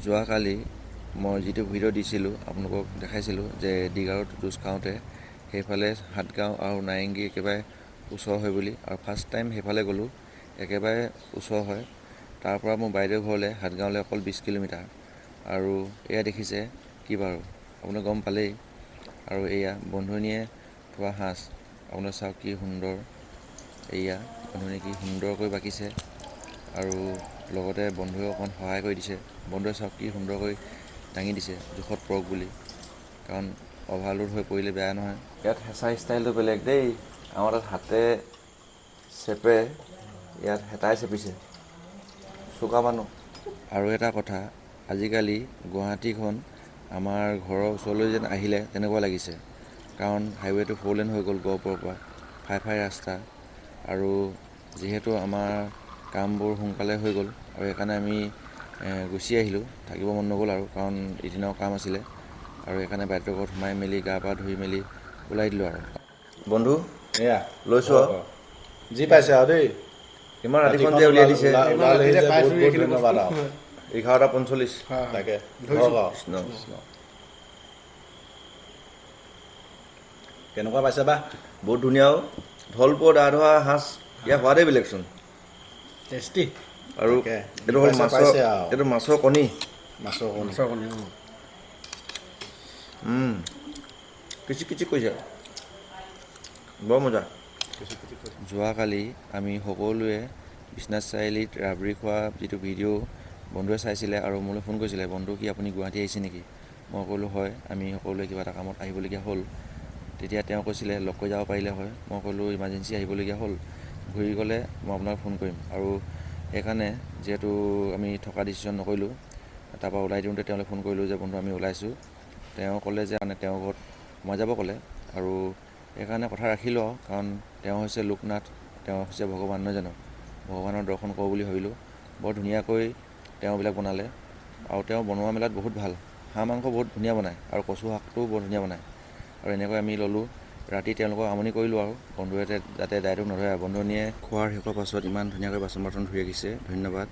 যোৱাকালি মই যিটো ভিডিঅ' দিছিলোঁ আপোনালোকক দেখাইছিলোঁ যে দীঘাৰত জুচ খাওঁতে সেইফালে হাটগাঁও আৰু নাৰেংগী একেবাৰে ওচৰ হয় বুলি, আৰু ফাৰ্ষ্ট টাইম সেইফালে গ'লোঁ, একেবাৰে ওচৰ হয়। তাৰ পৰা মোৰ বাইদেউ ঘৰলৈ হাটগাঁৱলৈ অকল 20 কিলোমিটাৰ। আৰু এয়া দেখিছে কি বাৰু, আপোনালোকে গম পালেই। আৰু এয়া বন্ধুনীয়ে থোৱা সাজ, আপোনালোকে চাওক কি সুন্দৰ। এয়া বন্ধুনীয়ে কি সুন্দৰকৈ বাকিছে, আৰু লগতে বন্ধুৱে অকণমান সহায় কৰি দিছে। বন্ধুৱে চাওক কি সুন্দৰকৈ দাঙি দিছে, জোখত পৰক বুলি, কাৰণ অভাৰলোড হৈ পৰিলে বেয়া নহয়। ইয়াত হেঁচা ষ্টাইলটো বেলেগ দেই, আমাৰ তাত হাতে চেপে, ইয়াত হেতাই চেপিছে, চোকা মানুহ। আৰু এটা কথা, আজিকালি গুৱাহাটীখন আমাৰ ঘৰৰ ওচৰলৈ যেন আহিলে তেনেকুৱা লাগিছে, কাৰণ হাইৱেটো 4 লেন হৈ গ'ল গহপুৰৰ পৰা, ফাই ৰাস্তা। আৰু যিহেতু আমাৰ কামবোৰ সোনকালে হৈ গ'ল, আৰু সেইকাৰণে আমি গুচি আহিলোঁ, থাকিব মন নগ'ল আৰু, কাৰণ এদিনৰ কাম আছিলে। আৰু সেইকাৰণে বাইদেউৰ ঘৰত সোমাই মেলি গা পা ধুই মেলি ওলাই দিলোঁ আৰু। বন্ধু এয়া লৈছোঁ আৰু যি পাইছে আৰু দেই, ইমান ৰাতিখন যে উলিয়াই দিছে, ওলালেহি যে বহুত বহুত ধন্যবাদ আৰু 11:45 তাকে ধৰক আৰু। কেনেকুৱা পাইছে বা? বহুত ধুনীয়াও, ঢলপুৰ দা ধৰা সাজ ইয়াৰ সোৱাদেই বেলেগচোন। টেষ্টি। আৰু এইটো হ'ল মাছৰ, এইটো মাছৰ কণী, মাছৰ কণী কিচিক কিচিক কৰিছে, বৰ মজা। যোৱাকালি আমি সকলোৱে বিশ্বনাথ চাৰিআলিত ৰাবৰি খোৱা যিটো ভিডিঅ' বন্ধুৱে চাইছিলে আৰু মোলৈ ফোন কৰিছিলে, বন্ধু কি আপুনি গুৱাহাটী আহিছে নেকি? মই ক'লোঁ হয়, আমি সকলোৱে কিবা এটা কামত আহিবলগীয়া হ'ল। তেতিয়া তেওঁ কৈছিলে লগ কৰি যাব পাৰিলে হয়। মই ক'লোঁ ইমাৰ্জেঞ্চি আহিবলগীয়া হ'ল, ঘূৰি গ'লে মই আপোনাক ফোন কৰিম। আৰু সেইকাৰণে যিহেতু আমি থকা ডিচিশ্যন নকৰিলোঁ, তাৰপৰা ওলাই দিওঁতে তেওঁলৈ ফোন কৰিলোঁ যে বন্ধু আমি ওলাইছোঁ। তেওঁ ক'লে যে মানে তেওঁৰ ঘৰত সোমাই যাব ক'লে, আৰু সেইকাৰণে কথা ৰাখিলোঁ আৰু, কাৰণ তেওঁ হৈছে লোকনাথ, তেওঁ হৈছে ভগৱান, নহয় জানো? ভগৱানৰ দৰ্শন কৰোঁ বুলি ভাবিলোঁ। বৰ ধুনীয়াকৈ তেওঁবিলাক বনালে, আৰু তেওঁ বনোৱা মেলাত বহুত ভাল। হাঁহ মাংস বহুত ধুনীয়া বনায়, আৰু কচু শাকটোও বৰ ধুনীয়া বনায়। আৰু এনেকৈ আমি ল'লোঁ, ৰাতি তেওঁলোকক আমনি কৰিলোঁ আৰু, বন্ধুৱে যাতে দায়িত্ব নধৰে। বন্ধুনীয়ে খোৱাৰ শেষৰ পাছত ইমান ধুনীয়াকৈ বাচন বৰ্তন ধুই ৰাখিছে, ধন্যবাদ।